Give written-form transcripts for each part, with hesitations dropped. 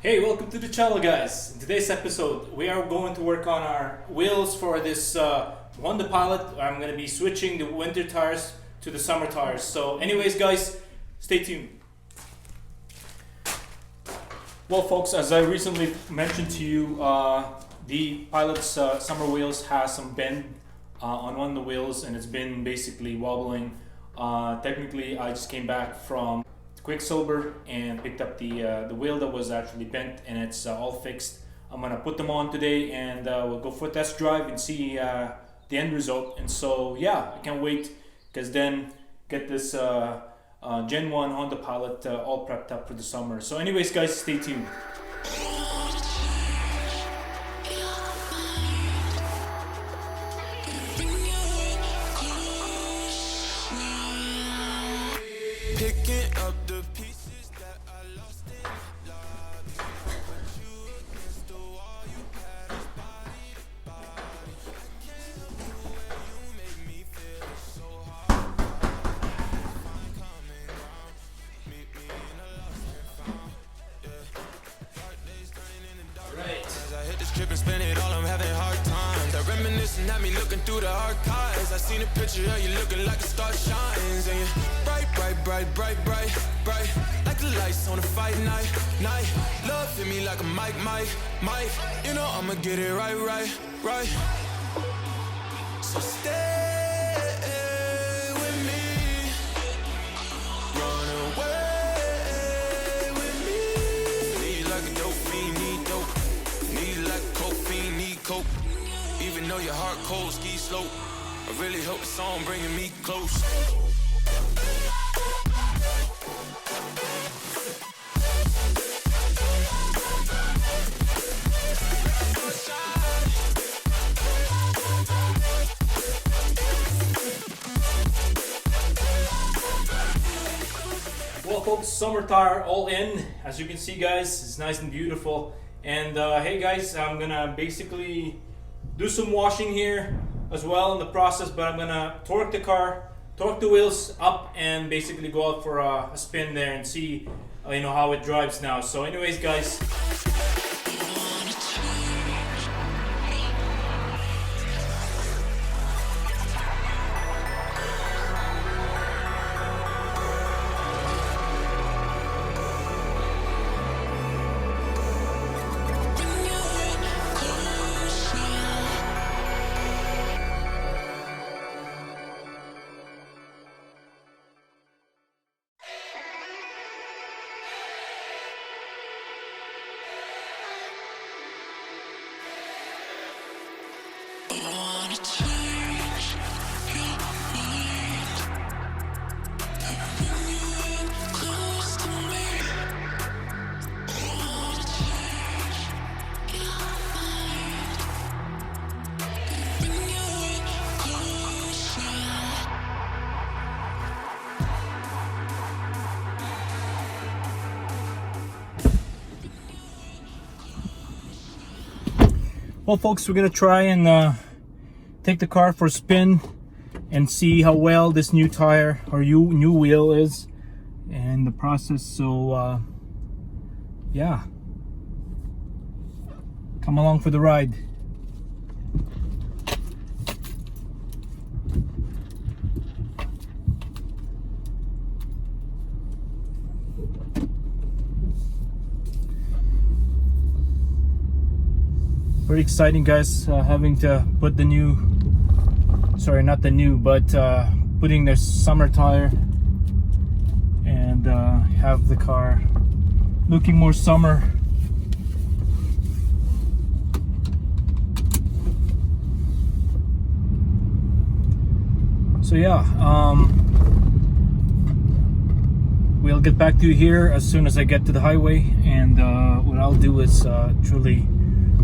Hey, welcome to the channel, guys. In today's episode, we are going to work on our wheels for this Honda Pilot. I'm going to be switching the winter tires to the summer tires. So anyways, guys, stay tuned. Well, folks, as I recently mentioned to you, the Pilot's summer wheels has some bend on one of the wheels, and it's been basically wobbling. Technically, I just came back from Quicksilver and picked up the wheel that was actually bent, and it's all fixed. I'm gonna put them on today, and we'll go for a test drive and see the end result. And so yeah, I can't wait, because then get this Gen 1 Honda Pilot all prepped up for the summer. So anyways, guys, stay tuned. Picking up the pieces that I lost in love. Put you against the wall, you had us body to body. I can't help the way you make me feel so hard. Find common ground, meet me in a lost and found. Yeah, dark days turning into dark nights. As I hit this trip and spend it all, I'm having hard times. I reminiscing at me looking through the archives. I seen a picture of you looking like a star shines, and you bright, like the lights on a fight night. Love hit me like a mic. You know I'ma get it right. So stay with me, run away with me. Need like a dope fiend, need dope. Need like a coke fiend, need coke. Even though your heart cold, ski slope. I really hope the song bringing me close. Well, folks, summer tire all in. As you can see, guys, it's nice and beautiful. And hey, guys, I'm gonna basically do some washing here as well in the process, but I'm gonna torque the wheels up, and basically go out for a spin there and see how it drives now. So anyways, guys, well, folks, we're gonna try and take the car for a spin and see how well this new tire or new wheel is in the process. So yeah, come along for the ride. Very exciting, guys, having to put putting the summer tire and have the car looking more summer. So yeah, we'll get back to you here as soon as I get to the highway, and what I'll do is truly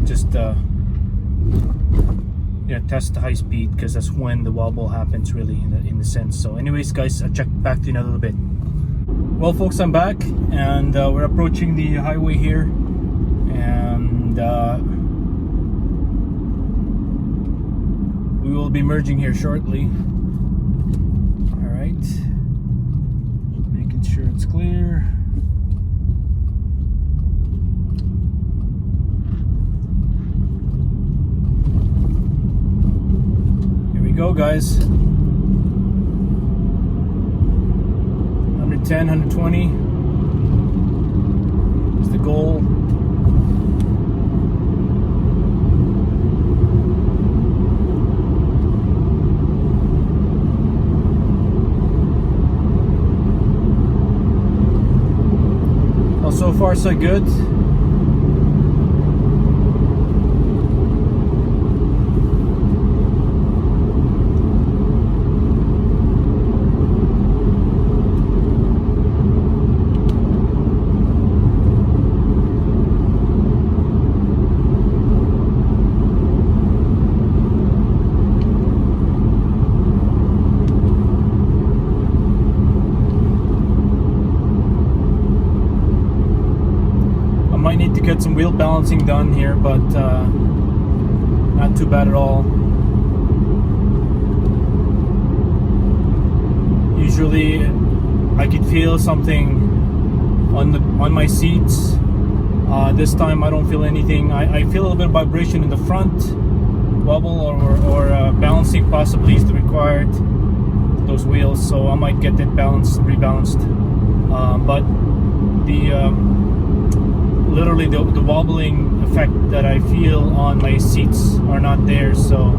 just test the high speed, because that's when the wobble happens, really, in the sense. So anyways, guys, I'll check back to you in a little bit. Well, folks, I'm back, and we're approaching the highway here, and we will be merging here shortly. All right, making sure it's clear. go, guys. 110, 120 is the goal. Well, so far so good. Might need to get some wheel balancing done here, but not too bad at all. Usually I could feel something on my seats. This time I don't feel anything. I feel a little bit of vibration in the front, wobble or balancing possibly is required, those wheels, so I might get it rebalanced. But the literally the wobbling effect that I feel on my seats are not there. So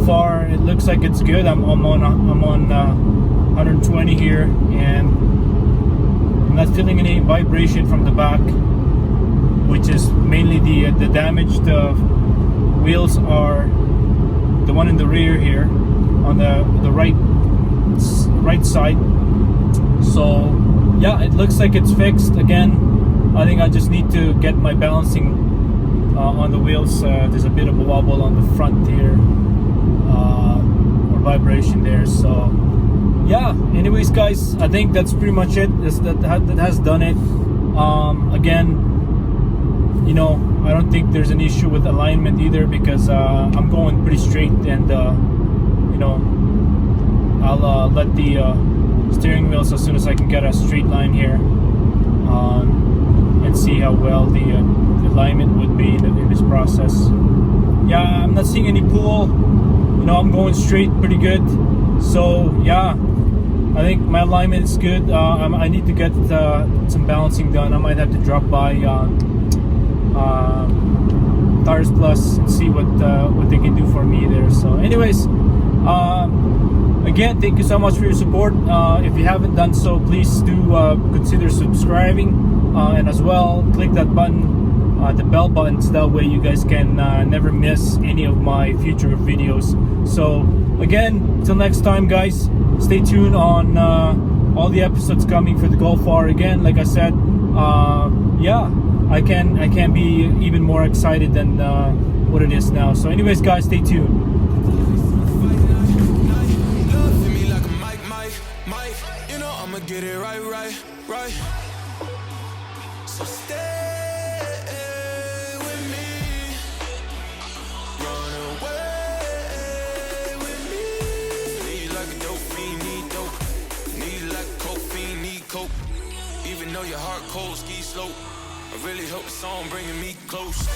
far it looks like it's good. I'm on 120 here, and I'm not feeling any vibration from the back, which is mainly the damaged wheels are the one in the rear here on the right side. So yeah, it looks like it's fixed again. I think I just need to get my balancing on the wheels. There's a bit of a wobble on the front here, or vibration there. So yeah, anyways guys, I think that's pretty much it. That has done it. Again, you know, I don't think there's an issue with alignment either, because I'm going pretty straight, and you know, I'll let the steering wheels as soon as I can get a straight line here, and see how well the alignment would be in this process. Yeah, I'm not seeing any pull. You know, I'm going straight pretty good. So yeah, I think my alignment is good. I need to get some balancing done. I might have to drop by Tires Plus and see what they can do for me there. So anyways, again, thank you so much for your support. If you haven't done so, please do consider subscribing, and as well click that button, the bell button, so that way you guys can never miss any of my future videos. So again, till next time guys, stay tuned on all the episodes coming for the Golf R. Again, like I said, yeah, I can be even more excited than what it is now. So anyways guys, stay tuned. Get it right. So stay with me, run away with me. Need like a dope fiend, need dope. Need like a coke fiend, need coke. Even though your heart cold, ski slope. I really hope the song bringing me close.